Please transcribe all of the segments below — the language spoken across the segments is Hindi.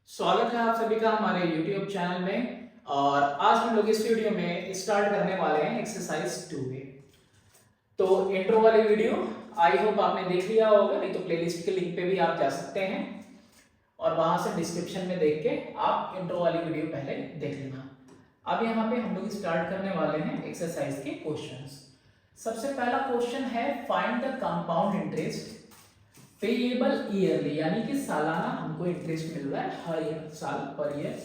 स्वागत है आप सभी का हमारे YouTube चैनल में। और आज हम लोग इस वीडियो में स्टार्ट करने वाले हैं एक्सरसाइज 2A। तो इंट्रो वाली वीडियो आई होप आपने देख लिया होगा, नहीं तो प्लेलिस्ट के लिंक पे भी आप जा सकते हैं और वहां से डिस्क्रिप्शन में देख के आप इंट्रो वाली वीडियो पहले देख लेना। अब यहाँ पे हम लोग स्टार्ट करने वाले हैं एक्सरसाइज के क्वेश्चंस। सबसे पहला क्वेश्चन है find the compound interest payable yearly, यानी कि सालाना हमको इंटरेस्ट मिल रहा है हर साल पर ईयर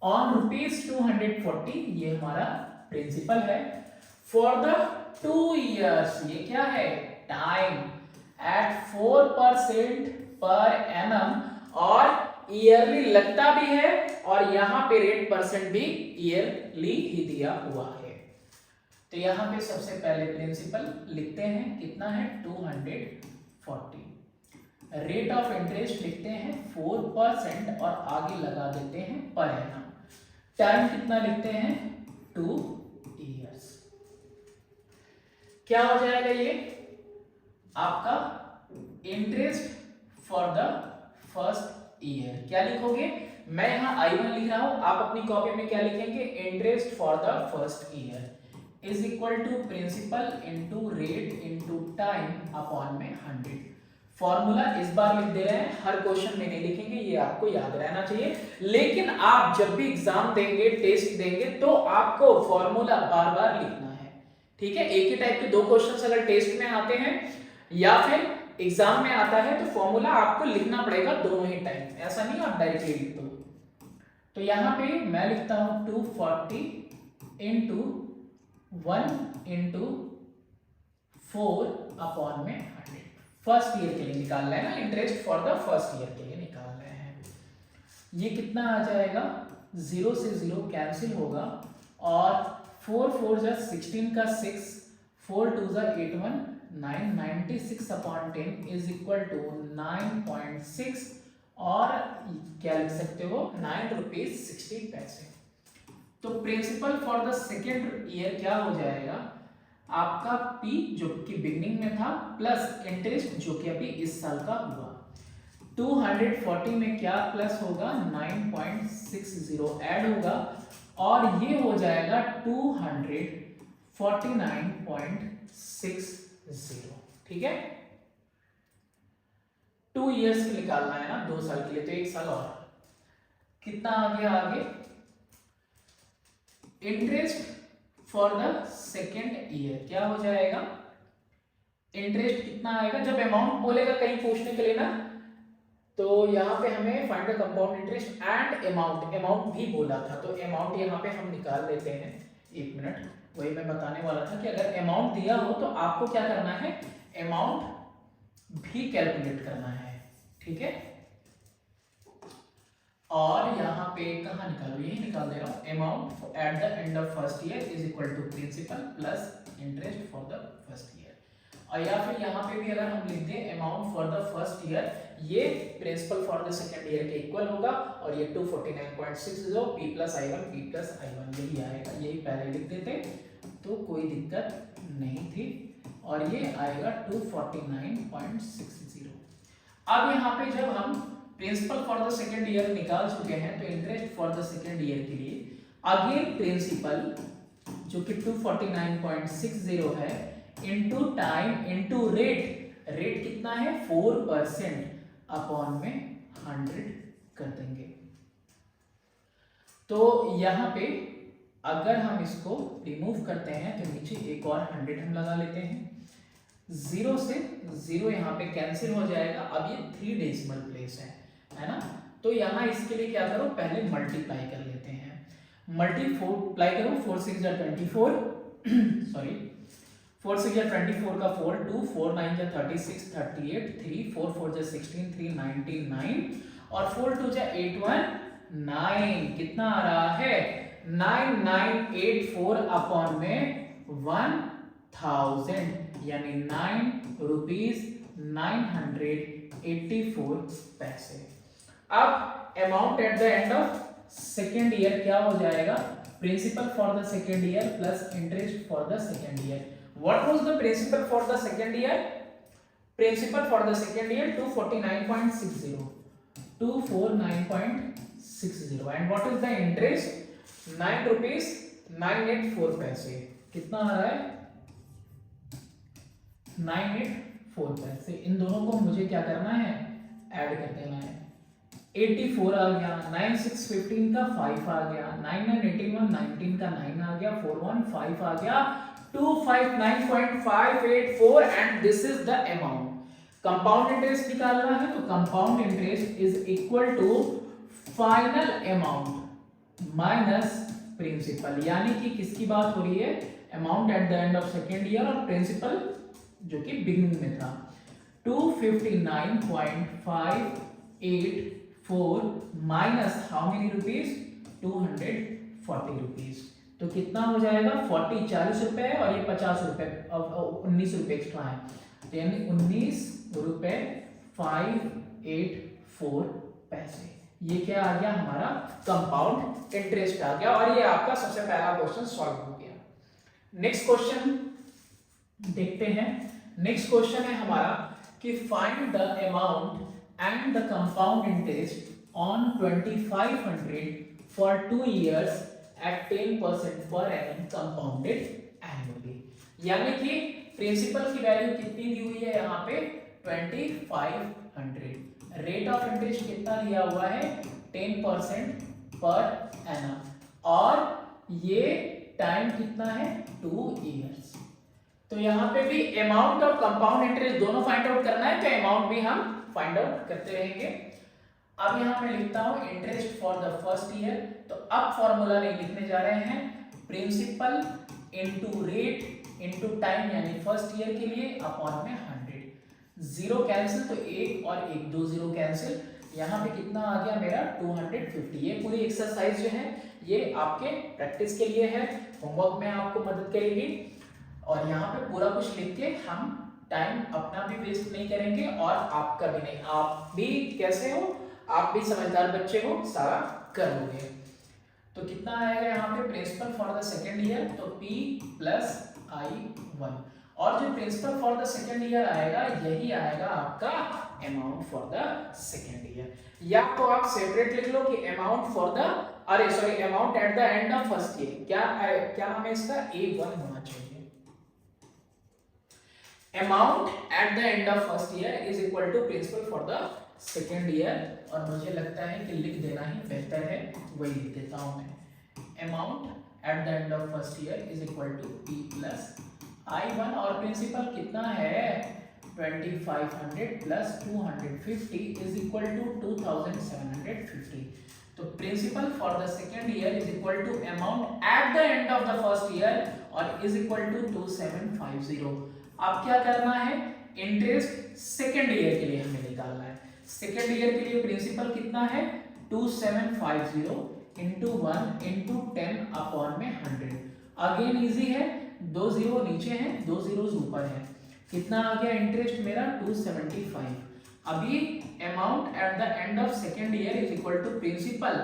ऑन ₹240। ये हमारा प्रिंसिपल है फॉर द 2 इयर्स। ये क्या है? टाइम एट 4% पर एनम, और ईयरली लगता भी है और यहाँ पे रेट परसेंट भी ईयरली ही दिया हुआ है। तो यहाँ पे सबसे पहले प्रिंसिपल लिखते हैं, कितना है? 240। रेट ऑफ इंटरेस्ट लिखते हैं 4% और आगे लगा देते हैं पर एनम। टाइम कितना लिखते हैं? 2 इयर्स। क्या हो जाएगा ये आपका? Interest for the first year. क्या लिखोगे? मैं यहां I1 लिख रहा हूं, आप अपनी कॉपी में क्या लिखेंगे? Interest for the first year is equal to principal into rate into time upon में 100। फॉर्मूला इस बार लिख दे रहे हैं, हर क्वेश्चन में नहीं लिखेंगे, ये आपको याद रहना चाहिए। लेकिन आप जब भी एग्जाम देंगे, टेस्ट देंगे, तो आपको फॉर्मूला बार बार लिखना है, ठीक है? एक ही टाइप के दो क्वेश्चंस अगर टेस्ट में आते हैं या फिर एग्जाम में आता है तो फॉर्मूला आपको लिखना पड़ेगा दोनों ही टाइम, ऐसा नहीं आप डायरेक्टली लिख दो। तो यहाँ पे मैं लिखता हूं 240 इंटू 1 इंटू 4 अपॉन में 100। फर्स्ट ईयर के लिए निकाल रहे हैं ना, interest for the first year के लिए निकाल रहे हैं। ये कितना आ जाएगा? 0 से 0 कैंसिल होगा और 4 4 जा 16 का 6, 4 2 जा 8 1 9, 96 अपॉन 10 इज इक्वल टू 9.6 और क्या लिख सकते हो? ₹9.60। तो principal for the second year क्या हो जाएगा आपका? P जो कि बिगनिंग में था प्लस इंटरेस्ट जो कि अभी इस साल का हुआ। 240 में क्या प्लस होगा? 9.60 ऐड होगा और ये हो जाएगा 249.60। ठीक है? 2 इयर्स के निकालना है ना, 2 साल के लिए, तो 1 साल और। कितना आ गया आगे? Interest for the second year क्या हो जाएगा? इंटरेस्ट कितना आएगा? जब अमाउंट बोलेगा कहीं पूछने के लिए ना, तो यहाँ पे हमें find the compound interest and amount भी बोला था, तो अमाउंट यहाँ पे हम निकाल लेते हैं। 1 मिनट, वही मैं बताने वाला था कि अगर अमाउंट दिया हो तो आपको क्या करना है? अमाउंट भी कैलकुलेट करना है, ठीक है? और यहाँ पे कहाँ निकालो? यही निकाल दे रहा हूँ। Amount at the end of first year is equal to principal plus interest for the first year. और या फिर यहाँ पे भी अगर हम लिख दें amount for the first year, ये principal for the second year के इक्वल होगा और ये 249.60 P प्लस I1 यही आएगा। यही पहले लिख देते तो कोई दिक्कत नहीं थी और ये आएगा 249.60। अब यहाँ पे जब हम principal for the second year निकाल चुके हैं तो interest for the second year के लिए अगेन प्रिंसिपल जो कि 249.60 है into time into rate. Rate कितना है? 4% अपॉन में 100 कर देंगे। तो यहां पे अगर हम इसको रिमूव करते हैं तो नीचे एक और 100 हम लगा लेते हैं। 0 से 0 यहाँ पे कैंसिल हो जाएगा। अब ये 3 डेसिमल प्लेस है ना? तो यहाँ इसके लिए क्या करो? पहले मल्टीप्लाई कर लेते हैं। मल्टीप्लाई करो, 4 6 जा 24 सॉरी 4 6 जा 24 का 4 2 4 9 जा 36 38 3 4 4 जा 16 3 99 और 4 2 जा 8 1 9। कितना आ रहा है? 9984 अपॉन में 1000 यानी ₹9.84। अब amount at the end of second year क्या हो जाएगा? Principal for the second year plus interest for the second year. What was the principal for the second year? Principal for the second year 249.60 249.60 and what is the interest 9 rupees 984 पैसे। कितना आ रहा है 984 पैसे। इन दोनों को मुझे क्या करना है ऐड कर देना है। 84 आ गया, 9 6 15 का 5 आ गया, 9 9 81 19 का 9 आ गया, 4 1 5 आ गया, 259.584 and this is the amount. Compound interest निकालना है तो compound interest is equal to final amount minus principal. यानी कि किसकी बात हो रही है amount at the end of second year और प्रिंसिपल जो कि बिगिनिंग में था। 259.584 minus how many rupees 240 rupees. तो कितना हो जाएगा 40 रुपए और ये 50 रुपए 19 रुपए एक्स्ट्रा है, यानी 19 रुपए 584 पैसे। ये क्या आ गया हमारा कंपाउंड इंटरेस्ट आ गया और ये आपका सबसे पहला क्वेश्चन सॉल्व हो गया। नेक्स्ट क्वेश्चन देखते हैं। नेक्स्ट क्वेश्चन है हमारा कि find the amount and the compound interest on 2500 for 2 years at 10% per annum compounded annually। यानी कि प्रिंसिपल की वैल्यू कितनी दी हुई है यहाँ पे 2500। रेट ऑफ इंटरेस्ट कितना दिया हुआ है 10% पर एनम और ये टाइम कितना है 2 इयर्स। तो यहाँ पे भी अमाउंट और कंपाउंड इंटरेस्ट दोनों फाइंड आउट करना है, तो अमाउंट भी हम फाइंड आउट करते रहेंगे। अब यहाँ मैं लिखता हूं interest for the first year. तो अब फॉर्मूला नहीं लिखने जा रहे हैं, principal into rate into time यानी फर्स्ट ईयर के लिए अपॉन में 100। जीरो कैंसिल तो एक और एक 2 जीरो कैंसिल। यहाँ पे कितना आ गया मेरा 250। ये पूरी एक्सरसाइज जो है ये आपके प्रैक्टिस के लिए है, होमवर्क में आपको मदद करेगी और यहाँ पे पूरा कुछ लिख के हम टाइम अपना भी वेस्ट नहीं करेंगे और आपका भी नहीं। आप भी कैसे हो, आप भी समझदार बच्चे हो, सारा कर लोगे। तो कितना आएगा यहाँ पे principal for the second year तो P प्लस I1 और जो principal for the second year आएगा यही आएगा आपका amount for the second year. या तो आप सेपरेट लिख लो कि amount for the amount at the end of first year. क्या नाम है इसका A1 होना चाहिए। Amount at the end of first year is equal to principal for the second year और मुझे लगता है कि लिख देना ही बेहतर है, वही लिख देता हूं मैं। Amount at the end of first year is equal to P plus I1 और प्रिंसिपल कितना है 2500 प्लस 250 इज इक्वल टू 2750। तो principal for the second year is equal to amount at the end of the first year और इज इक्वल टू 2750। अब क्या करना है इंटरेस्ट सेकेंड ईयर के लिए हमें निकालना है। सेकेंड ईयर के लिए प्रिंसिपल कितना है 2750 इंटू 1 इंटू 10 अपॉन में 100। अगेन इजी है, 2 जीरो नीचे हैं 2 जीरोस ऊपर है। कितना आ गया इंटरेस्ट मेरा 275। अभी amount at the end of second year is equal to principal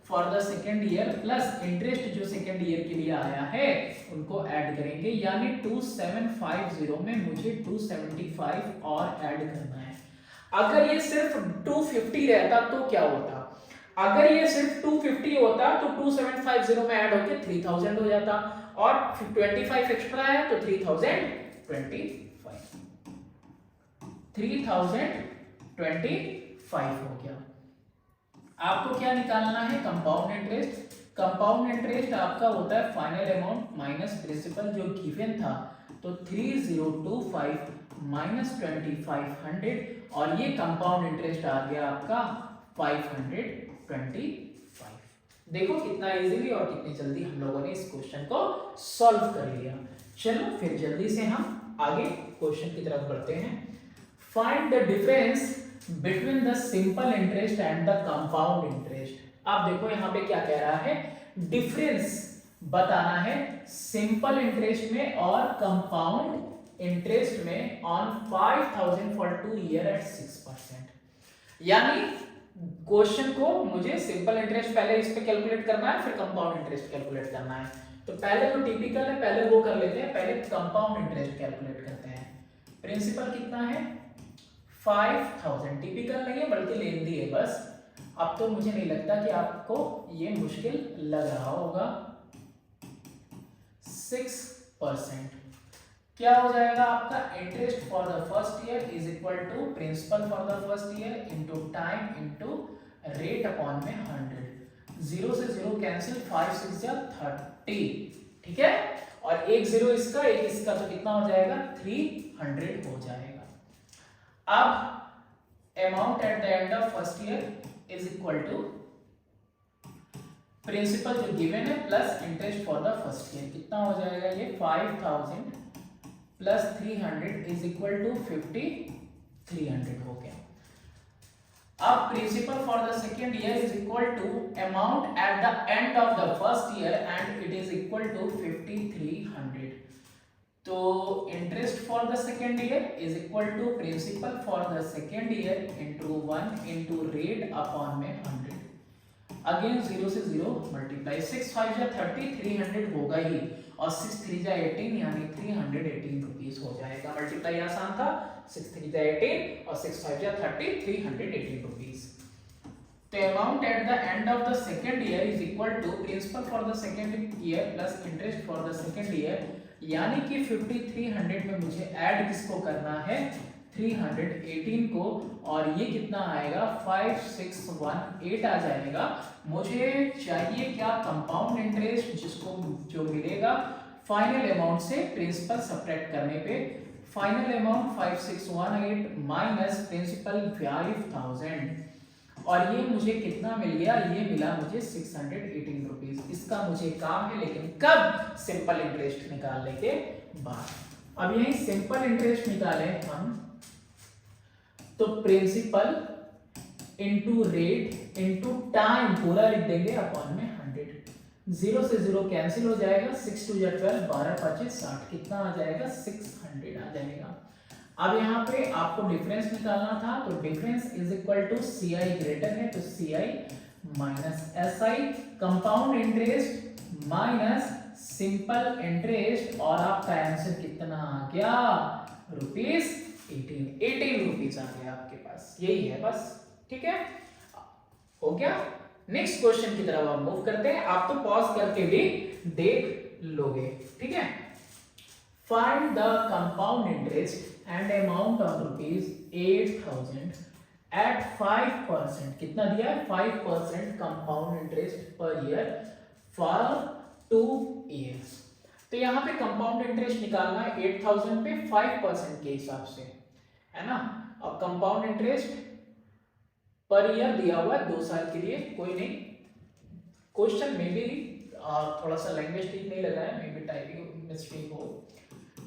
for the second year plus interest जो सेकेंड ईयर के लिए आया है उनको ऐड करेंगे, यानी 2750 में मुझे 275 और ऐड करना है। अगर ये सिर्फ 250 रहता तो क्या होता, अगर ये सिर्फ 250 होता तो 2750 में ऐड होके 3000 हो जाता और 25 एक्स्ट्रा है तो 3025 हो गया। आपको क्या निकालना है कंपाउंड इंटरेस्ट। कंपाउंड इंटरेस्ट आपका होता है फाइनल अमाउंट माइनस प्रिंसिपल जो गिवन था, तो 3025 माइनस 2500 और ये कंपाउंड इंटरेस्ट आ गया आपका 525। देखो कितना इजीली और कितनी जल्दी हम लोगों ने इस क्वेश्चन को सॉल्व कर लिया। चलो फिर जल्दी से हम आगे क्वेश्चन की तरफ बढ़ते हैं। Find the difference between the simple interest and the compound interest. आप देखो यहाँ पे क्या कह रहा है, डिफरेंस बताना है सिंपल इंटरेस्ट में और कंपाउंड इंटरेस्ट में ऑन 5000 फॉर 2 ईयर एट 6%। यानी क्वेश्चन को मुझे सिंपल इंटरेस्ट पहले इस पे कैलकुलेट करना है, फिर कंपाउंड इंटरेस्ट कैलकुलेट करना है। तो पहले जो टिपिकल है पहले वो कर लेते हैं, पहले कंपाउंड इंटरेस्ट कैलकुलेट करते हैं। प्रिंसिपल कितना है 5000, टिपिकल नहीं है बल्कि लेंदी है बस। अब तो मुझे नहीं लगता कि आपको ये मुश्किल लग रहा होगा। 6%। क्या हो जाएगा आपका? Interest for the first year is equal to principal for the first year into time into rate upon में 100। 0 से 0 कैंसिल, 5 6 जा 30, ठीक है। और एक 0 इसका, एक इसका, तो कितना हो जाएगा? 300 हो जाएगा। अब amount at the end of first year is equal to principal जो गिवन है plus interest for the first year. कितना हो जाएगा ये? 5000 प्लस 300 इज इक्वल टू 5300 हो गया। अब principal for the second year is equal to amount at the end of the first year and it is equal to 5300। तो interest for the second year is equal to principal for the second year into 1 into rate upon में 100। अगेन 0 से 0 मल्टीप्लाई, 6 5 जा 30, 300 होगा ही, और 6 3 जा 18 यानी 318 रुपीस हो जाएगा। मल्टीप्लाई आसान था, 6 3 जा 18 और 6 5 जा 30, 318 रुपीस। तो amount at the end of the second year is equal to principal for the second year plus interest for the second year, यानी कि 5300 में मुझे ऐड किसको करना है? 318 को, और ये कितना आएगा? 5618 आ जाएगा। मुझे चाहिए क्या? कंपाउंड इंटरेस्ट, जिसको जो मिलेगा फाइनल अमाउंट से प्रिंसिपल सब्ट्रैक्ट करने पे। फाइनल अमाउंट 5618 माइनस प्रिंसिपल 5000, और ये मुझे कितना मिल गया? ये मिला मुझे 618 रुपीज। इसका मुझे काम है, लेकिन कब? सिंपल इंटरेस्ट निकालने के बाद। अब यही सिंपल इंटरेस्ट निकाले हम, तो principal into rate into time पूरा लिख देंगे अपॉन में 100। 0 से 0 कैंसिल हो जाएगा, 6 2 जा 12, 12 25 60, कितना आ जाएगा? 600 आ जाएगा। अब यहाँ पे आपको डिफरेंस निकालना था, तो difference is equal to C I greater है तो C I minus S I, compound interest minus simple interest, और आपका आंसर कितना आ गया? रुपीस 18 रुपीज आ गया आपके पास। यही है बस, ठीक है, हो गया। नेक्स्ट क्वेश्चन की तरफ हम मूव करते हैं। आप तो पॉज करके भी देख लोगे, ठीक है। Find the compound interest and amount of rupees 8000 at 5%। कितना दिया है? 5% compound interest per year for 2 years। तो यहाँ पे कंपाउंड इंटरेस्ट निकालना है 8000 पे 5% के हिसाब से, है ना। अब कंपाउंड इंटरेस्ट पर ईयर दिया हुआ है 2 साल के लिए, कोई नहीं। क्वेश्चन में भी थोड़ा सा लैंग्वेज ठीक नहीं लगा है, मे बी टाइपिंग मिस्टेक हो।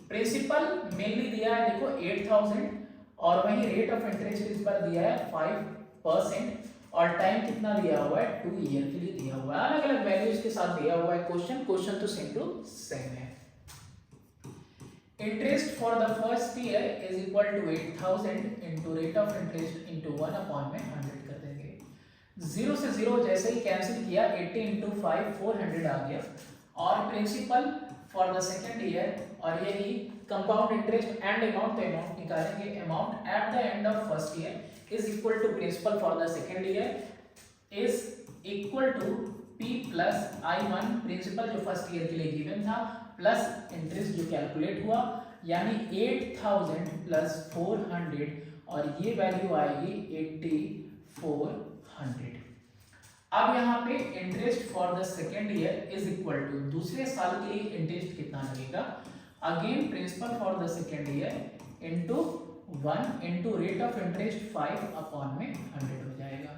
प्रिंसिपल मेनली दिया है देखो 8000, और वही रेट ऑफ इंटरेस्ट इस पर दिया है 5%, और टाइम कितना दिया हुआ है? 2 ईयर के लिए दिया हुआ है। अलग अलग वैल्यूज के साथ दिया हुआ है क्वेश्चन तो सेम टू सेम है। Interest for the first year is equal to 8000 into rate of interest into 1 upon में 100 कर देंगे। 0 से 0 जैसे ही कैंसिल किया, 80 इंटू 5 400 आ गया, और principal for the second year, और यही कंपाउंड इंटरेस्ट एंड अमाउंट, तो अमाउंट निकालेंगे। Amount at the end of first year is equal to principal for the second year is equal to P plus I1, principal जो फर्स्ट ईयर के लिए गिवन था, प्लस इंटरेस्ट जो कैलकुलेट हुआ, यानी 8000 प्लस 400, और ये वैल्यू आएगी 8400। अब यहाँ पे interest for the second year is equal to, दूसरे साल के लिए इंटरेस्ट कितना लगेगा? Again principal for the second year into 1 into rate of interest 5 upon में 100 हो जाएगा।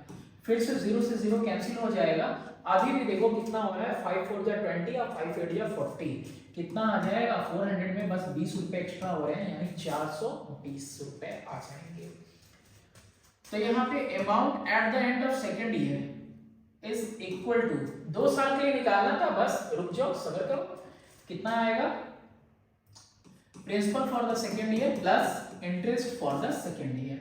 फिर से 0 से 0 कैंसिल हो जाएगा। अभी भी देखो कितना हो रहा है, 5 4 जा 20 और 5 8 जा 40, कितना आ जाएगा? 400 में बस 20 रुपए एक्स्ट्रा हो रहे हैं, यानी 420 रुपए आ जाएंगे। तो यहाँ पे amount at the end of second year is equal to, 2 साल के लिए निकालना था, बस रुक जाओ सब्र करो। कितना आएगा? Principal for the second year plus interest for the second year.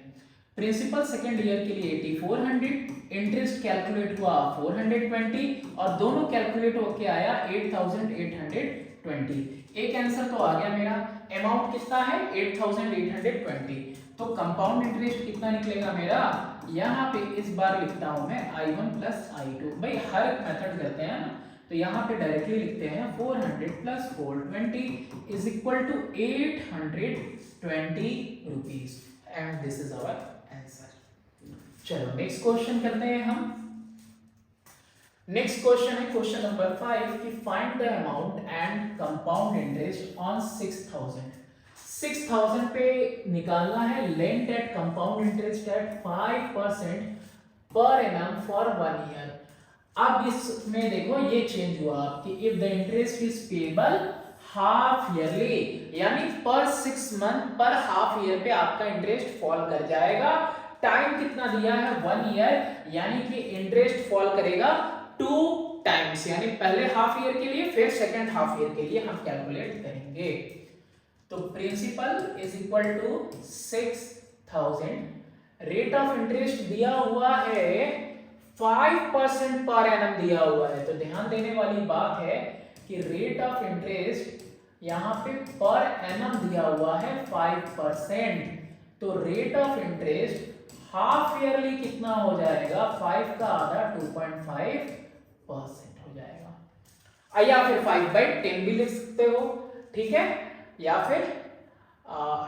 Principal second year के लिए 8400, इंटरेस्ट कैलकुलेट हुआ 420, और दोनों कैलकुलेट होके आया 8820। एक आंसर तो आ गया मेरा। अमाउंट कितना है? 8820। तो कंपाउंड इंटरेस्ट कितना निकलेगा मेरा? यहाँ पे इस बार लिखता हूं मैं I1 प्लस I2। भाई हर एक मेथड करते हैं ना, तो यहाँ पे डायरेक्टली लिखते हैं 400 plus 420 is equal to 820 rupees and this is our answer. चलो नेक्स्ट क्वेश्चन करते हैं हम। नेक्स्ट क्वेश्चन है क्वेश्चन नंबर 5 कि find the amount and compound interest on 6000 पे निकालना है lent at compound interest at 5% पर एनम फॉर 1 ईयर। अब इसमें देखो ये चेंज हुआ कि if the interest is payable half yearly, यानी पर 6 मंथ पर हाफ ईयर पे आपका इंटरेस्ट फॉल कर जाएगा। टाइम कितना दिया है 1 ईयर, यानी कि इंटरेस्ट फॉल करेगा 2 टाइम्स, यानी पहले हाफ ईयर के लिए फिर सेकंड हाफ ईयर के लिए हम कैलकुलेट करेंगे। तो principal is equal to 6000, rate of interest दिया हुआ है 5% पर एनम दिया हुआ है। तो ध्यान देने वाली बात है कि रेट ऑफ इंटरेस्ट यहाँ पे पर एनम दिया हुआ है 5%, तो rate of interest half yearly कितना हो जाएगा, 5 का आधा 2.5% हो जाएगा। या फिर 5/10 भी लिख सकते हो, ठीक है, या फिर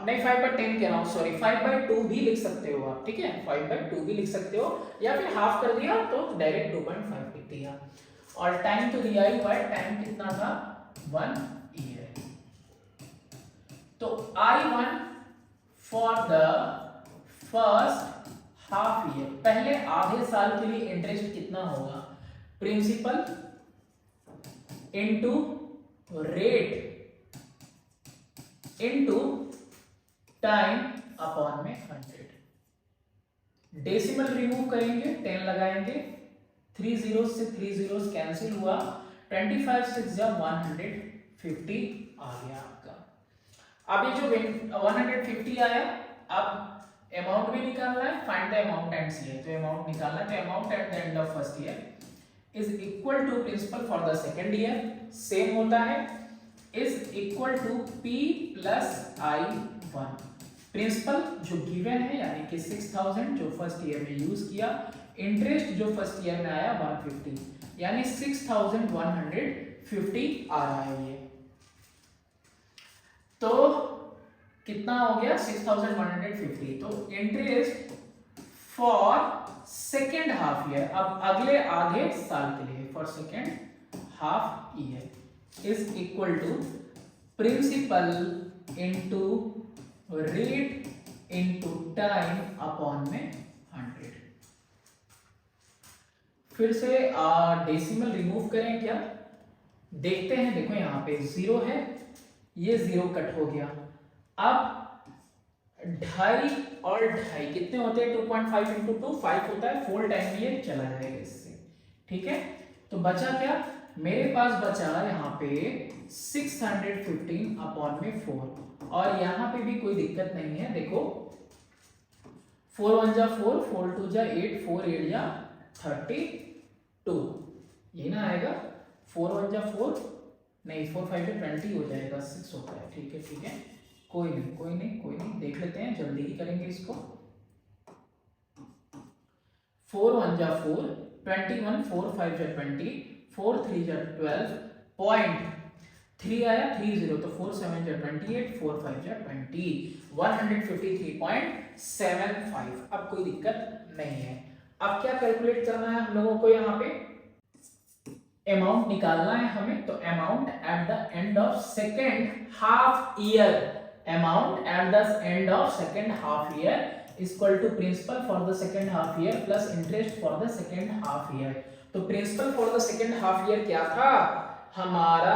नहीं 5/10 कह रहा हूं, सॉरी 5/2 भी लिख सकते हो आप, ठीक है, 5/2 भी लिख सकते हो, या फिर हाफ कर दिया तो डायरेक्ट 2.5 लिख दिया। और टाइम तो दिया ही हुआ है, टाइम कितना था 1 ईयर। तो I1 for the first half year, पहले आधे साल के लिए इंटरेस्ट कितना होगा, principal into rate into time upon में 100। डेसिमल रिमूव करेंगे, 10 लगाएंगे, 3 zeros से 3 zeros कैंसिल हुआ, 25 6 जा 150 आ गया आपका। अब ये जो 150 आया, अब अमाउंट भी निकालना है, find the amount and CA. तो अमाउंट निकालना है, तो amount at the end of first year is equal to principal for the second year, same होता है, is equal to P plus I1। Principal जो गिवन है यानी कि 6000 जो फर्स्ट ईयर में यूज किया, इंटरेस्ट जो फर्स्ट ईयर में आया 150, यानी 6150 आ रहा है ये। तो कितना हो गया 6150। तो interest for second half year, अब अगले आधे साल के लिए, for second half year is equal to principal into rate into time upon में 100। फिर से डेसिमल रिमूव करें क्या, देखते हैं। देखो यहाँ पे 0 है, ये 0 कट हो गया। अब 2.5 और 2.5 कितने होते हैं, 2.5 इंटू 2 5 होता है, फुल टाइम में ये चला जाएगा इससे, ठीक है। तो बचा क्या, मेरे पास बचा यहाँ पे 615 अपॉन में 4, और यहाँ पे भी कोई दिक्कत नहीं है। देखो 4 1 जा 4, 4 2 जा 8, 4 8 जा 32, ये ना आएगा। 4 1 जा 4 नहीं, 4 5 जा 20 हो जाएगा, 6 होता है, ठीक है ठीक है, कोई नहीं, देख लेते हैं, जल्दी ही करेंगे इसको। 4 1 जा 4, 21, 4 5 जा 20, 4 3 जा 12, पॉइंट 3 आया, 3 0, तो 4 7 जा 28, 4 5 जा 20, 153.75। अब कोई दिक्कत नहीं है। अब क्या कैलकुलेट करना है हम लोगों को, यहाँ पे अमाउंट निकालना है हमें। तो amount at the end of second half year, amount at the end of second half year equal to principal for the second half year plus interest for the second half year. तो principal for the second half year क्या था हमारा,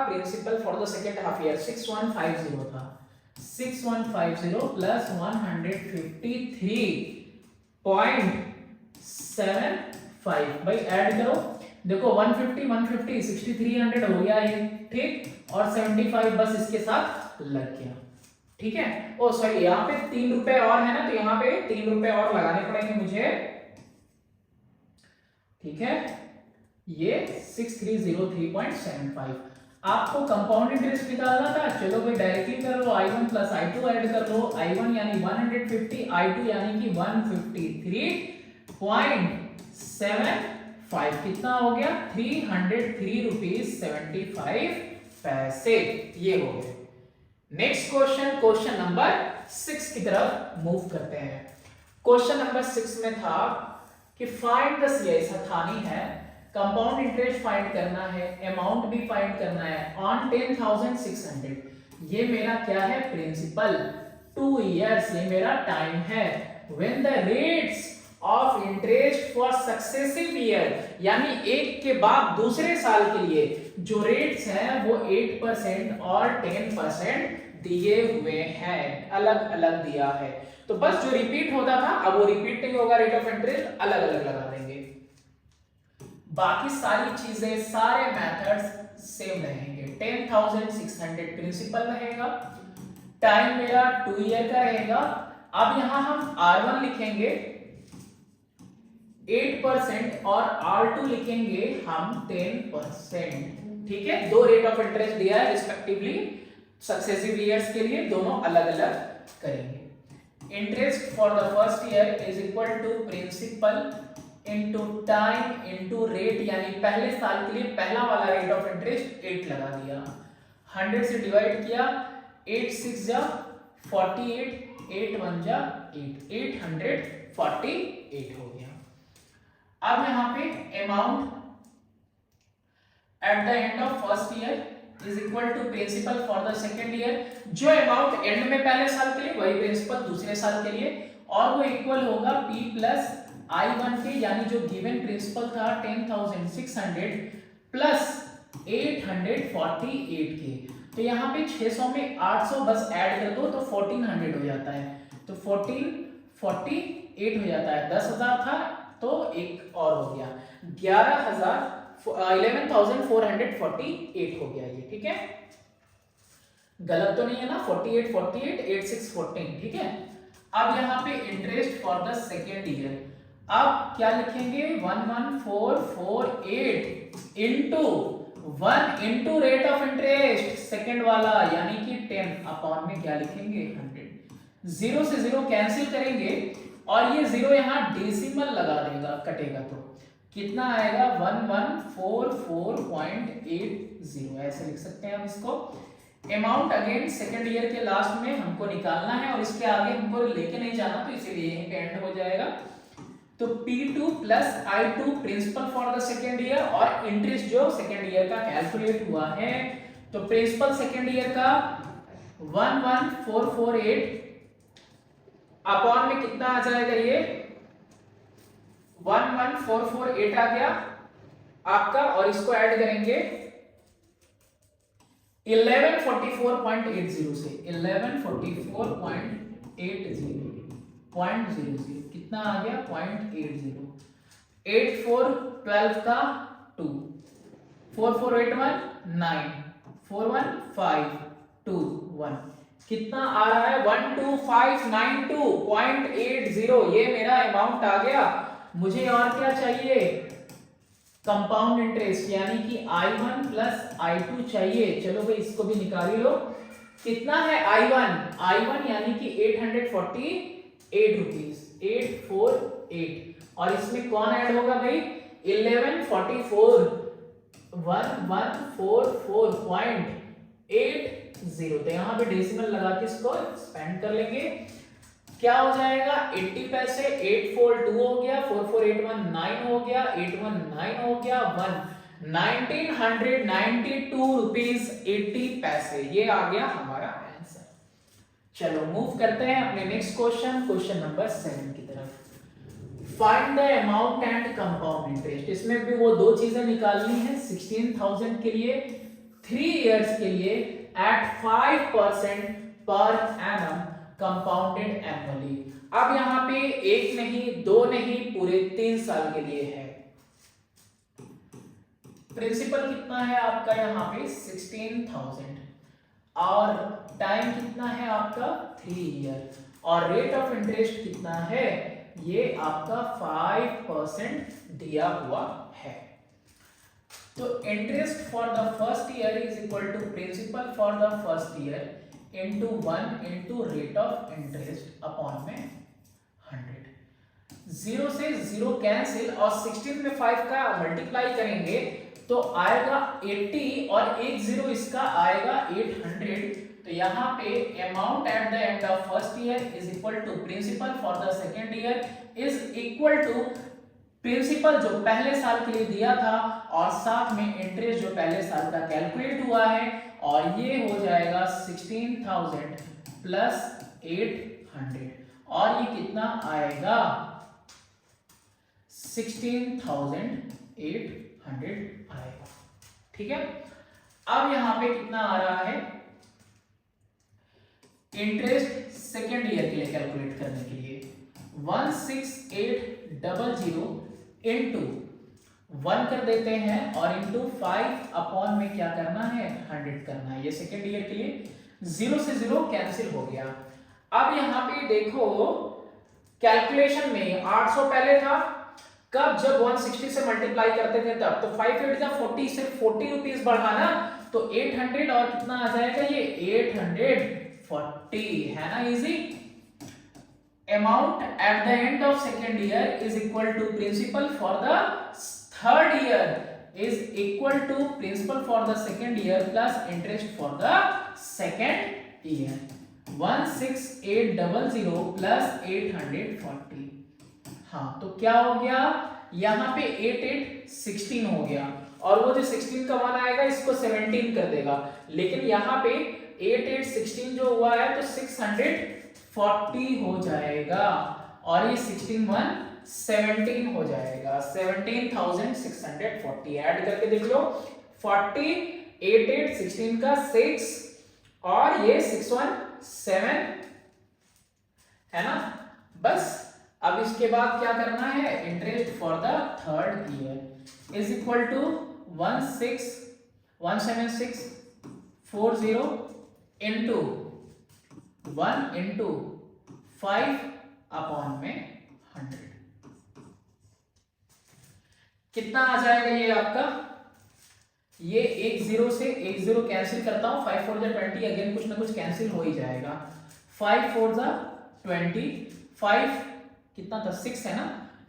principal for the second half year 6150 था, 6150 प्लस 153.75, भाई ऐड करो, देखो 150 150 6300 हो गया ये, ठीक, और 75 बस इसके साथ लग गया, ठीक है। ओ सॉरी, यहाँ पे 3 रुपए और है ना, तो यहाँ पे 3 रुपए और लगाने पड़ेंगे मुझे, ठीक है, ये 6303.75। आपको कंपाउंड इंटरेस्ट निकालना था, चलो भाई डायरेक्टली कर लो, i1 प्लस i2 ऐड कर लो, i1 यानी 150, i2 यानी कि 153.75, कितना हो गया 303 रुपीज 75 पैसे, ये हो गए। नेक्स्ट क्वेश्चन, क्वेश्चन नंबर 6 की तरफ मूव करते हैं। क्वेश्चन नंबर 6 में था कि फाइंड द CI, हथानी है, कंपाउंड इंटरेस्ट फाइंड करना है, अमाउंट भी फाइंड करना है ऑन 10,600। ये मेरा क्या है, प्रिंसिपल, 2 इयर्स, ये मेरा टाइम है। When the rates of interest for successive year, यानी एक के बाद दूसरे साल के लिए जो रेट्स हैं वो 8% और 10% दिए हुए हैं, अलग अलग दिया है। तो बस जो रिपीट होता था अब वो रिपीट नहीं होगा, रेट ऑफ इंटरेस्ट अलग अलग लगा देंगे, बाकी सारी चीजें, सारे मेथड्स सेम रहेंगे। 10,600 प्रिंसिपल रहेगा, टाइम मेरा 2 ईयर का रहेगा। अब यहां हम R1 लिखेंगे 8% और R2 लिखेंगे हम 10%, ठीक है। दो रेट ऑफ इंटरेस्ट दिया है रिस्पेक्टिवली सक्सेसिव ईयर्स के लिए, दोनों अलग अलग करेंगे। Interest for the first year is equal to principal into time into rate, यानी पहले साल के लिए पहला वाला रेट ऑफ इंटरेस्ट 8 लगा दिया, 100 से डिवाइड किया, 8 6 जा 48, 8 1 जा 8, 848 हो गया। अब यहां पे amount at the end of first year is equal to principal for the second year, जो अमाउंट एंड में पहले साल के लिए वही प्रिंसिपल दूसरे साल के लिए, और वो इक्वल होगा P प्लस I1 के, यानी जो गिवन प्रिंसिपल था 10,600 प्लस 848 के। तो यहाँ पे 600 में 800 बस ऐड कर दो तो 1400 हो जाता है, तो 1448 हो जाता है, 10,000 था तो एक और हो गया 11,448 हो गया ये, ठीक है। गलत तो नहीं है ना, 48 48 86 14, ठीक है। अब यहाँ पे interest for the second year, अब क्या लिखेंगे 11,448 into 1 into rate of interest second वाला, यानी कि 10 अपॉन में क्या लिखेंगे 100, 0 से 0 कैंसिल करेंगे और ये 0 यहाँ डेसिमल लगा देगा, कटेगा तो कितना आएगा 1144.80, ऐसे लिख सकते हैं हम इसको। अमाउंट अगेन सेकंड ईयर के लास्ट में हमको निकालना है और इसके आगे हमको लेके नहीं जाना, तो इसीलिए यहीं पे एंड हो जाएगा। तो P2 plus I2 principal for the second year और इंटरेस्ट जो सेकेंड ईयर का कैलकुलेट हुआ है, तो प्रिंसिपल सेकेंड ईयर का 11,448 अपॉन में कितना आ जाएगा, ये 11,448 आ गया आपका, और इसको ऐड करेंगे 1144.80 से 1144.80 कितना आ गया 0.80, 84 12 का 2, 4481 9, 41521 कितना आ रहा है 12592.80, ये मेरा अमाउंट आ गया। मुझे और क्या चाहिए, कंपाउंड इंटरेस्ट, यानी कि I1 प्लस I2 चाहिए। चलो भाई इसको भी निकाल लो, कितना है I1 यानी कि 848 रुपीज 848, और इसमें कौन ऐड होगा भाई 1144 1144.80, तो यहाँ पे डेसिमल लगा के इसको एक्सपेंड कर लेंगे, क्या हो जाएगा 80 पैसे, 842 हो गया, 44819 हो गया, 819 हो गया, 1992 रुपीज 80 पैसे, ये आ गया हमारा आंसर। चलो मूव करते हैं अपने नेक्स्ट क्वेश्चन, क्वेश्चन नंबर 7 की तरफ। Find the amount and compound interest, इसमें भी वो दो चीजें निकालनी है, 16,000 के लिए 3 इयर्स के लिए एट 5% पर एनम कंपाउंडेड एनुअली। अब यहाँ पे एक नहीं दो नहीं पूरे 3 साल के लिए है। प्रिंसिपल कितना है आपका यहाँ पे 16,000 और टाइम कितना है आपका 3 ईयर, और रेट ऑफ इंटरेस्ट कितना है, ये आपका 5% दिया हुआ है। तो interest for the first year is equal to principal for the first year into 1 into rate of interest upon में 100। 0 से 0 कैंसिल और 16 में 5 का मल्टीप्लाई करेंगे तो आएगा 80 और एक 0 इसका आएगा 800। तो यहाँ पे amount at the end of first year is equal to principal for the second year is equal to principal जो पहले साल के लिए दिया था और साथ में इंटरेस्ट जो पहले साल का कैलकुलेट हुआ है, और ये हो जाएगा 16,000 प्लस 800 और ये कितना आएगा 16,800 आएगा। ठीक है, अब यहां पे कितना आ रहा है इंटरेस्ट सेकेंड ईयर के लिए कैलकुलेट करने के लिए 16800 इंटू 1 कर देते हैं और इंटू 5 अपॉन में क्या करना है 100 करना है। ये सेकेंड ईयर के लिए 0 से 0 कैंसिल हो गया। अब यहां पे देखो कैलकुलेशन में 800 पहले था, कब जब 160 से मल्टीप्लाई करते थे तब, तो 5 8 जा 40, सिर्फ 40 रुपीस बढ़ाना तो 800 और कितना आ जाएगा ये 840 है ना, easy. Amount at the end of second year is equal to principal for the third year is equal to principal for the second year plus interest for the second year 16800 plus 840। हाँ तो क्या हो गया यहाँ पे 8816 हो गया और वो जो 16 का वन आएगा इसको 17 कर देगा, लेकिन यहाँ पे 8816 जो हुआ है तो 640 हो जाएगा और ये 16 1 17 हो जाएगा 17,640। ऐड करके देख लो 40 8 8 16 का 6 और ये 6 1 7 है ना। बस अब इसके बाद क्या करना है interest for the third year is equal to 17640 into 1 into 5 upon में 100। कितना आ जाएगा ये आपका, ये एक 0 से एक 0 कैंसिल करता हूं, 5 4 20 अगेन कुछ ना कुछ कैंसिल हो ही जाएगा। 5 4 20 5 कितना था 6 है ना,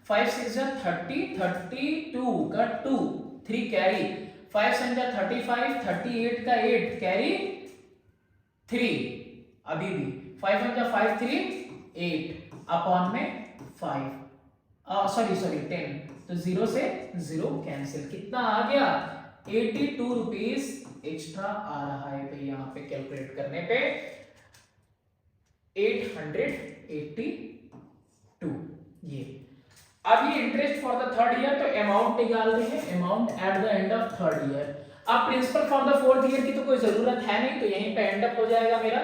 5 6 30 32 का 2 3 कैरी 5 7 35 38 का 8 कैरी 3 अभी भी 5 1 5 3 8 अपॉन में 5 सॉरी 10 तो 0 से 0 कैंसिल, कितना आ गया 82 रुपीस एक्स्ट्रा आ रहा है भाई यहाँ पे कैलकुलेट करने पे 882। ये अब ये interest for the third year, तो अमाउंट निकाल रहे हैं amount at the end of third year. अब principal for the fourth year की तो कोई जरूरत है नहीं, तो यहीं पे एंड अप हो जाएगा मेरा।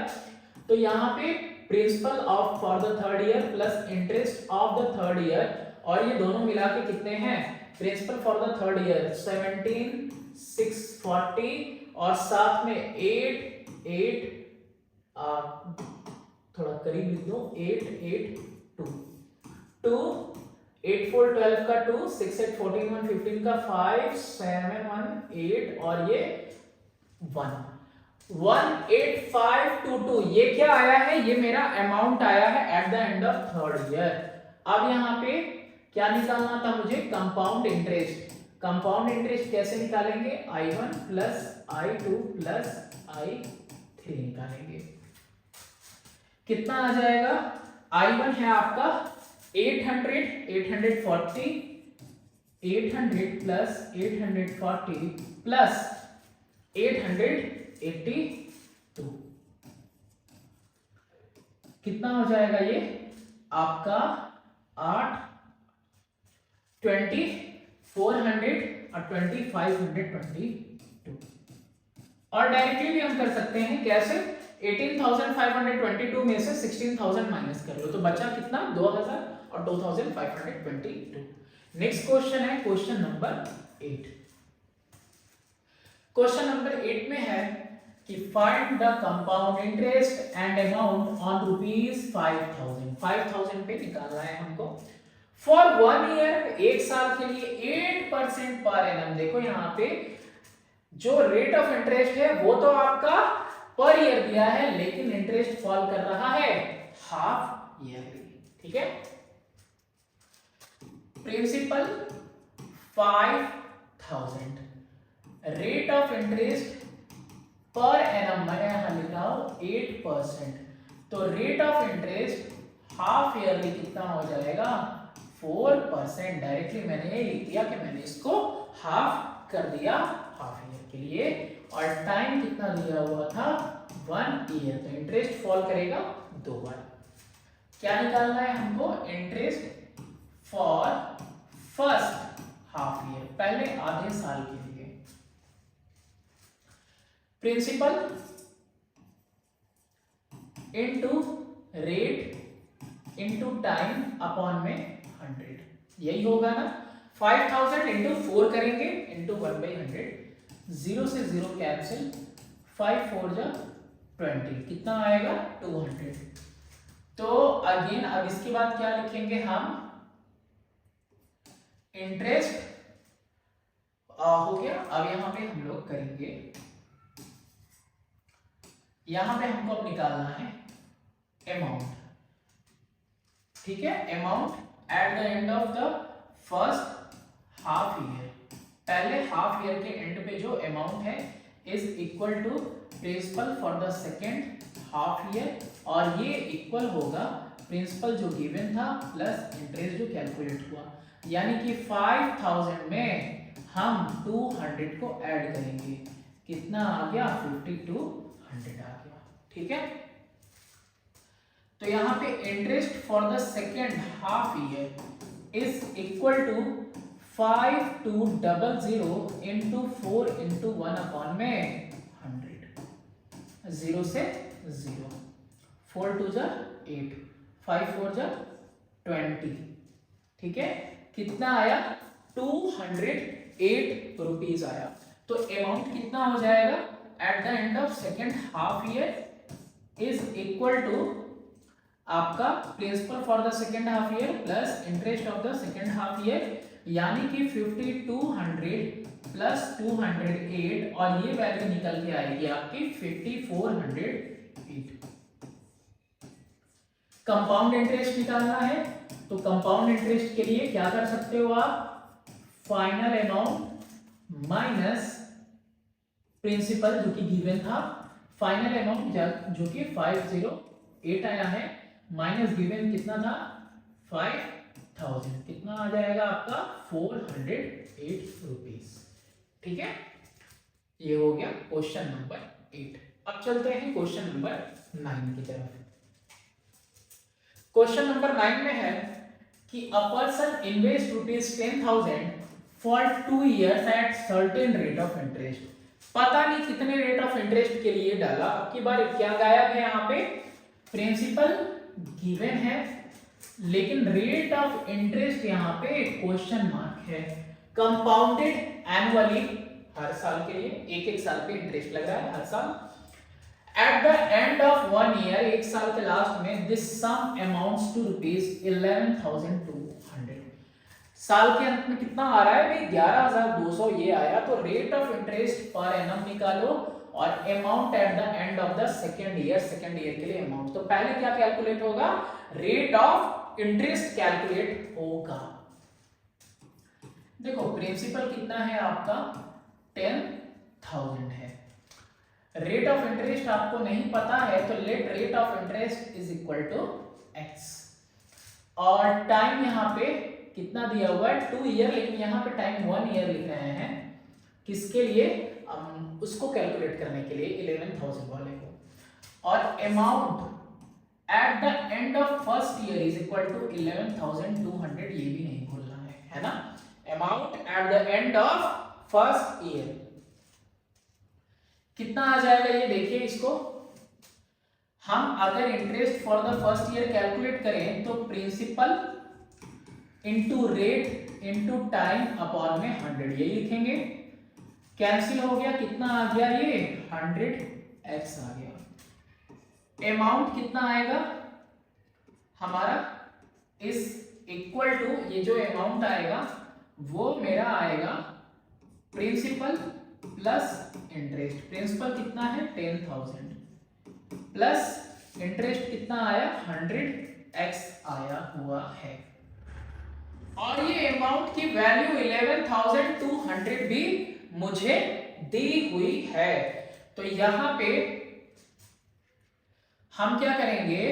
तो यहाँ पे principal of for the third year plus interest of the third year और ये दोनों मिला के कितने हैं principal for the third year 17,640 और साथ में 8 8 थोड़ा करीब लिख दो 882 8 4 12 का 2 6 8 14 1 15 का 5 7 1 8 और ये 1 18522। ये क्या आया है, ये मेरा अमाउंट आया है eight the end of third year. अब यहाँ पे क्या निकालना था मुझे कंपाउंड इंटरेस्ट। कंपाउंड इंटरेस्ट कैसे निकालेंगे I1 plus I2 plus I3 निकालेंगे। कितना आ जाएगा I1 है आपका 800 840 800 प्लस 840 प्लस 882 कितना हो जाएगा ये आपका 8 20 400 और 2522। और डायरेक्टली भी हम कर सकते हैं कैसे 18,522 में से 16,000 माइनस कर लो तो बचा कितना 2,000 और 2,522। नेक्स्ट क्वेश्चन है क्वेश्चन नंबर 8। क्वेश्चन नंबर 8 में है कि find the compound interest and amount on ₹5000 पे निकालना है हमको। फॉर 1 ईयर, एक साल के लिए 8% पर एनम। देखो यहाँ पे जो रेट ऑफ इंटरेस्ट है वो तो आपका पर ईयर दिया है, लेकिन इंटरेस्ट फॉल कर रहा है हाफ ईयरली। ठीक है, प्रिंसिपल 5000, रेट ऑफ इंटरेस्ट पर एनम मैं यहां लिख रहा हूं 8%, तो rate of interest half yearly कितना हो जाएगा 4%। डायरेक्टली मैंने ये लिख दिया कि मैंने इसको हाफ कर दिया हाफ ईयर के लिए, और टाइम कितना दिया हुआ था 1 ईयर, तो इंटरेस्ट फॉल करेगा 2 बार। क्या निकालना है हमको, interest for first half year, पहले आधे साल के लिए। Principal into rate into time upon में 100, यही होगा ना। 5000 इंटू 4 करेंगे इंटू 1/100, 0 से 0 कैंसिल, 5 4 जा 20, कितना आएगा 200। तो अगेन अब इसके बाद क्या लिखेंगे हम, इंटरेस्ट हो गया। अब यहां पे हम लोग करेंगे, यहां पे हमको अब निकालना है अमाउंट। ठीक है, amount at the end of the first half year, पहले हाफ ईयर के एंड पे जो अमाउंट है is equal to principal for the second half year, और ये इक्वल होगा प्रिंसिपल जो गिवन था प्लस इंटरेस्ट जो कैलकुलेट हुआ, यानी कि 5000 में हम 200 को ऐड करेंगे, कितना आ गया 5200 आ गया। ठीक है, तो यहां पे interest for the second half year is equal to 5200 into 4 into 1 upon में 100, 0 से 0, 4 2 जा 8, 5 4 जा 20। ठीक है, कितना आया 208 रुपीज आया। तो अमाउंट कितना हो जाएगा at the end of second half year is equal to आपका principal for the second half year plus interest of the second half year, यानी कि 5200 प्लस 208, और ये वैल्यू निकल के आएगी आपकी 5408। कंपाउंड इंटरेस्ट निकालना है, तो कंपाउंड इंटरेस्ट के लिए क्या कर सकते हो आप, फाइनल अमाउंट माइनस प्रिंसिपल जो कि गिवन था, फाइनल अमाउंट जो कि 508 आया है, माइनस गिवन कितना था 5000, कितना आ जाएगा आपका 408 रुपीज। ठीक है, ये हो गया क्वेश्चन नंबर 8। अब चलते हैं क्वेश्चन नंबर 9 की तरफ। क्वेश्चन नंबर 9 में है कि a person invest ₹10,000 for 2 years at certain rate of interest. पता नहीं कितने रेट ऑफ इंटरेस्ट के लिए डाला, अब की बार क्या गायब है यहाँ पे, प्रिंसिपल गिवन है लेकिन रेट ऑफ इंटरेस्ट यहाँ पे क्वेश्चन मार्क है। कंपाउंडेड एनुअली, हर साल के लिए एक एक साल पे इंटरेस्ट लग रहा है हर साल। Eight the end of 1 year, एक साल के लास्ट में, दिस सम अमाउंट्स टू ₹11,200। साल के अंत में कितना आ रहा है भाई 11,200 ये आया। तो रेट ऑफ इंटरेस्ट पर एनम निकालो और amount at the end of the second year, second year के लिए अमाउंट। तो पहले क्या कैलकुलेट होगा, रेट ऑफ इंटरेस्ट कैलकुलेट होगा। देखो प्रिंसिपल कितना है आपका 10,000 है, रेट ऑफ इंटरेस्ट आपको नहीं पता है, तो let rate of interest is equal to x, और टाइम यहाँ पे कितना दिया हुआ है 2 year, लेकिन यहाँ पे टाइम 1 year लिख रहे हैं, किसके लिए, उसको कैलकुलेट करने के लिए 11,000 वाले को। और amount at the end of first year is equal to 11,200, ये भी नहीं भूलना है ना। Amount at the end of first year कितना आ जाएगा, ये देखिए इसको हम अगर interest for the first year calculate करें तो principal into rate into time upon में 100, यही लिखेंगे। कैंसिल हो गया, कितना आ गया ये 100x आ गया। अमाउंट कितना आएगा हमारा इस इक्वल टू, ये जो अमाउंट आएगा वो मेरा आएगा प्रिंसिपल प्लस इंटरेस्ट। प्रिंसिपल कितना है 10,000 प्लस इंटरेस्ट कितना आया 100x आया हुआ है। और ये अमाउंट की वैल्यू 11,200 भी मुझे दी हुई है। तो यहां पे हम क्या करेंगे,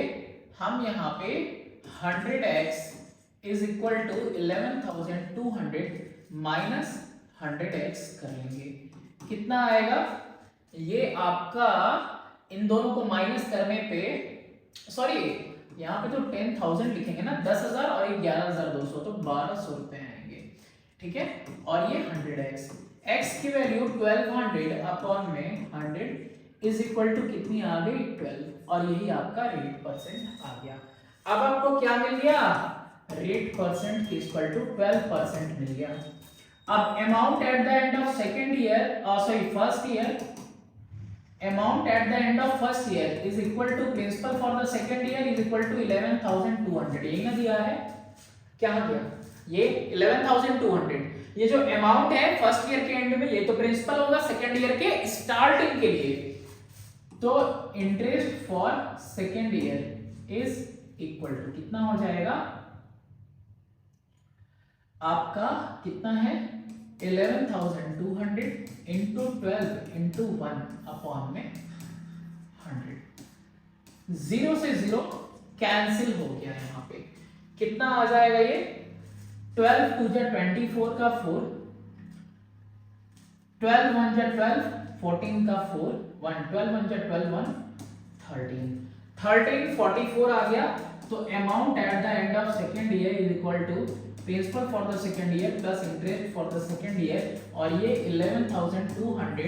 हम यहां पे 100x is equal to 11,200 minus 100x कर लेंगे। कितना आएगा, ये आपका इन दोनों को माइनस करने पे, सॉरी यहाँ पे तो 10,000 लिखेंगे ना, 10,000 और 11,200 तो 1,200 रुपए आएंगे, ठीक है। और ये 100x, x की वैल्यू 1200 अपॉन में 100 इज इक्वल टू कितनी आ गई 12, और यही आपका रेट परसेंट आ गया। अब आपको क्या मिल गया, रेट परसेंट इक्वल टू 12% मिल गया। अब amount at the end of second year, sorry first year, amount at the end of first year is equal to principal for the second year is equal to 11,200, यही ना दिया है, क्या दिया ये 11,200। ये जो अमाउंट है फर्स्ट ईयर के एंड में, ये तो प्रिंसिपल होगा सेकेंड ईयर के स्टार्टिंग के लिए, तो interest for second year is equal to कितना हो जाएगा आपका, कितना है 11,200 इंटू 12 इंटू 1 अपॉन में 100। 0 से 0 कैंसिल हो गया यहाँ पे, कितना आ जाएगा ये 12 टू जा 24 का 4, 12 1 जा 12, 14 का 4, 1 12 1 जा 12, 1 13, 13 44 आ गया। तो amount at the end of second year is equal to principal for the second year plus interest for the second year, और ये 11,200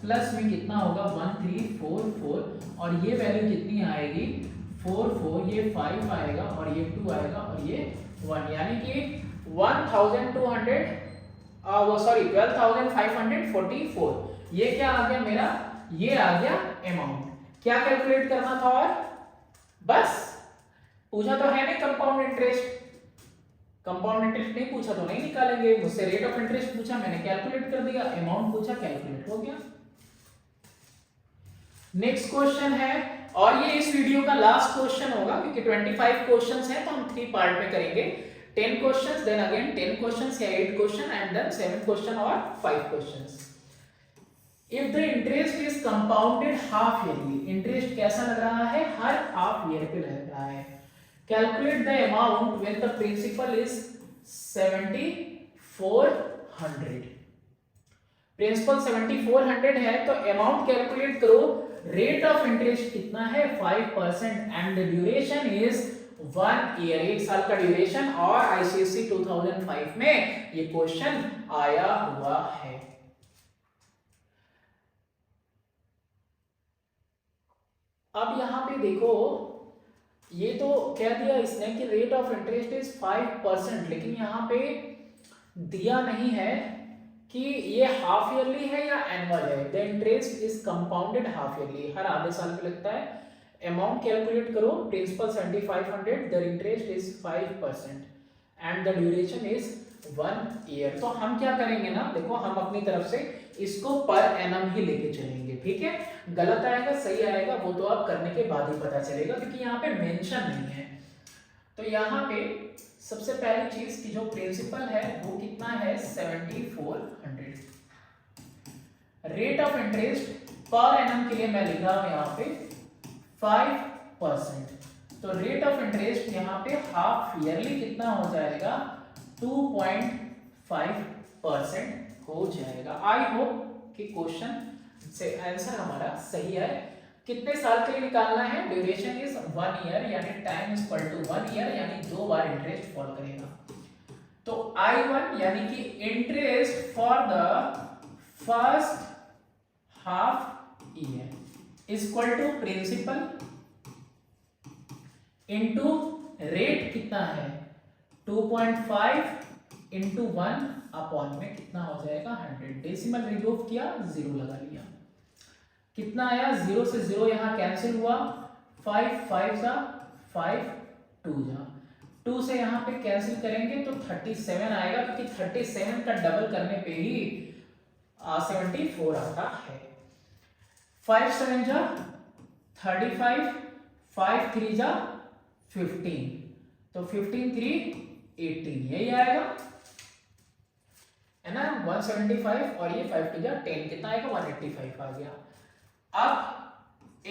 प्लस में कितना होगा 1344, और ये वैल्यू कितनी आएगी 44, ये 5 आएगा और ये 2 आएगा और ये 1, यानी कि 1,200 वो सॉरी 12,544, ये क्या आ गया मेरा, ये आ गया अमाउंट। क्या कैलकुलेट करना था, और बस पूछा तो है नहीं कंपाउंड इंटरेस्ट, कंपाउंड इंटरेस्ट नहीं पूछा तो नहीं निकालेंगे, मुझसे रेट ऑफ इंटरेस्ट पूछा मैंने कैलकुलेट कर दिया, अमाउंट पूछा कैलकुलेट हो गया। नेक्स्ट क्वेश्चन है, और ये इस वीडियो का लास्ट क्वेश्चन होगा क्योंकि 25 क्वेश्चंस हैं तो हम 3 पार्ट में करेंगे, 10 क्वेश्चंस देन अगेन 10 क्वेश्चंस या 8 क्वेश्चन एंड देन 7 क्वेश्चन और 5 questions. If the interest is compounded half yearly, interest कैसा लग रहा है हर हाफ ईयर पे लग रहा है। Calculate the amount when the principal is 7,400, principal 7,400 है तो अमाउंट कैलकुलेट करो, रेट ऑफ इंटरेस्ट कितना है 5% and the duration is 1 year, 1 साल का ड्यूरेशन, और आईसीएससी 2005 में ये क्वेश्चन आया हुआ है। अब यहां पे देखो, ये तो कह दिया इसने कि रेट ऑफ इंटरेस्ट इज 5%, लेकिन यहाँ पे दिया नहीं है कि ये हाफ ईयरली है या एनुअल है। The interest is compounded half yearly, हर आधे साल पे लगता है। अमाउंट कैलकुलेट करो, principal 7,500, the interest is 5% and the duration is 1 year. तो हम क्या करेंगे ना, देखो हम अपनी तरफ से इसको पर एनम ही लेके चलेंगे, ठीक है। गलत आएगा सही आएगा वो तो आप करने के बाद ही पता चलेगा क्योंकि यहाँ पे मेंशन नहीं है। तो यहाँ पे सबसे पहली चीज की जो प्रिंसिपल है वो कितना है 7,400। रेट ऑफ इंटरेस्ट पर एनम के लिए मैं लिख रहा हूं यहाँ पे 5%, तो रेट ऑफ इंटरेस्ट यहाँ पे हाफ ईयरली कितना हो जाएगा 2.5% हो जाएगा। आई होप कि क्वेश्चन से आंसर हमारा सही है। कितने साल के लिए निकालना है, ड्यूरेशन इज 1 ईयर, यानी time is equal to 1 year, यानी 2 बार इंटरेस्ट फॉल करेगा। तो I1 यानी कि interest for the first half year is equal to principal into rate कितना है 2.5 इंटू 1 अपॉन में कितना हो जाएगा 100। डेसिमल रिमूव किया, 0 लगा लिया, कितना आया 0 से 0 यहां कैंसिल हुआ, 5 5 जा 5 2 जा 2 से यहाँ पे कैंसिल करेंगे तो 37 आएगा, क्योंकि 37 का डबल करने पे ही 74 आता है। 5 7 जा 35, 5 3 जा 15, तो 15 3 18 यही आएगा, है ना। 175 और ये 5 2 जा 10, कितना आएगा 185 आ गया। अब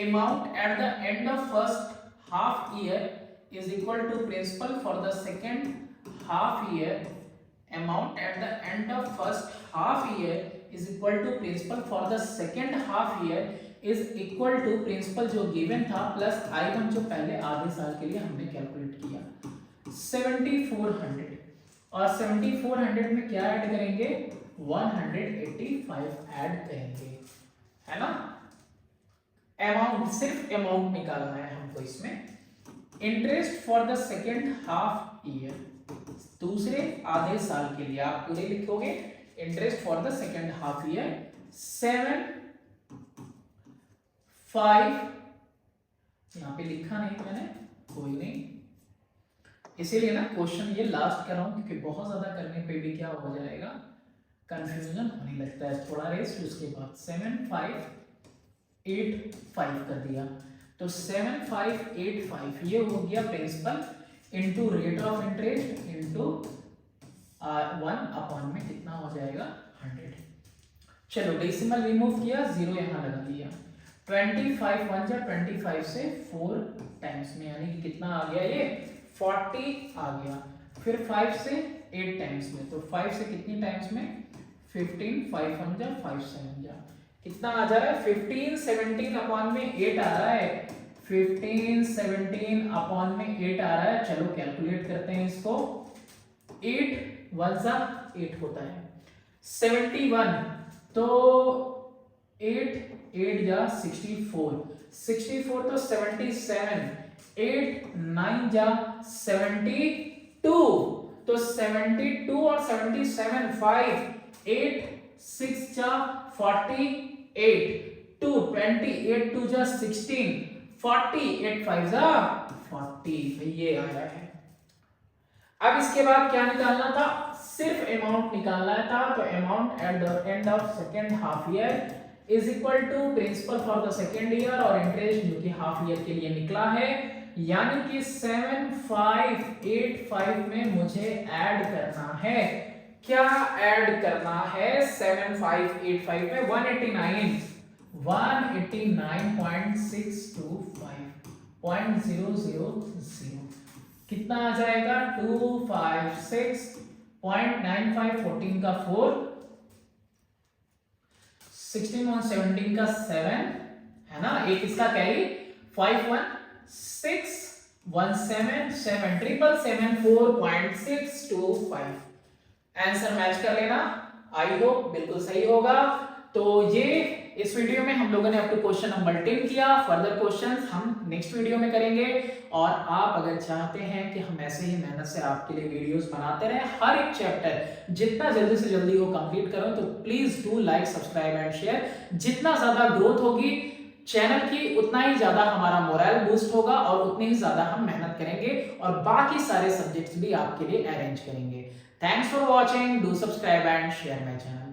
amount at the end of first half year is equal to principal for the second half year. Amount at the end of first half year is equal to principal for the second half year is equal to principal जो given था plus I1 जो पहले आधे साल के लिए हमने कैलकुलेट किया 7400, और 7400 में क्या ऐड करेंगे 185 ऐड करेंगे, है ना। अमाउंट, सिर्फ अमाउंट निकालना है हमको इसमें। Interest for the second half year, दूसरे आधे साल के लिए आप पूरे लिखोगे interest for the second half year 7 5, यहाँ पे लिखा नहीं मैंने, कोई नहीं, इसीलिए ना क्वेश्चन ये लास्ट कर रहा हूं, क्योंकि बहुत ज्यादा करने पे भी क्या हो जाएगा कंफ्यूजन होने लगता है। थोड़ा रेस्ट, उसके बाद 7 5 8 5 कर दिया, तो 7 5 8 5 ये हो गया principal into rate of interest into 1 upon में कितना हो जाएगा 100। चलो डेसिमल रिमूव किया, 0 यहाँ लगा दिया, 25 1 जा 25 से 4 टाइम्स में, यानी कि कितना आ गया ये 40 आ गया, फिर 5 से 8 टाइम्स में, तो 5 से कितनी टाइम्स में 15, 5 1 जा 5 7 जा, कितना आ जा रहा है 15 17 अपॉन में 8 आ रहा है, 15 17 अपॉन में 8 आ रहा है। चलो कैलकुलेट करते हैं इसको, 8 1 जा 8 होता है, 71 तो 8 8 जा 64, 64 तो 77, 8 9 जा 72, तो 72 और 77 5 8 6 जा 48 2 28 2 जा 16 48 5 जा 40, ये आया है। अब इसके बाद क्या निकालना था, सिर्फ अमाउंट निकालना था, तो amount at the end of second half year is equal to principal for the second year और इंटरेस्ट जो कि हाफ ईयर के लिए निकला है, यानी कि 7 5 8 5 में मुझे ऐड करना है, क्या ऐड करना है 7 5 8 5 में 189.625.000, कितना आ जाएगा 256.95, 14 का 4, 16 और 17 का 7, है ना, एक इसका कैरी 5161777747.625, आंसर मैच कर लेना, आई होप बिल्कुल सही होगा। तो ये इस वीडियो में हम लोगों ने अप टू क्वेश्चन नंबर 10 किया, फर्दर क्वेश्चंस हम नेक्स्ट वीडियो में करेंगे, और आप अगर चाहते हैं कि हम ऐसे ही मेहनत से आपके लिए वीडियोस बनाते रहें, हर एक चैप्टर जितना जल्दी से जल्दी हो कंप्लीट करो, तो please do like subscribe and share. जितना ज्यादा ग्रोथ होगी चैनल की उतना ही ज्यादा हमारा मोरल बूस्ट होगा और उतनी ही ज्यादा हम मेहनत करेंगे और बाकी सारे सब्जेक्ट्स भी आपके लिए अरेंज करेंगे। Thanks for watching, do subscribe and share my channel.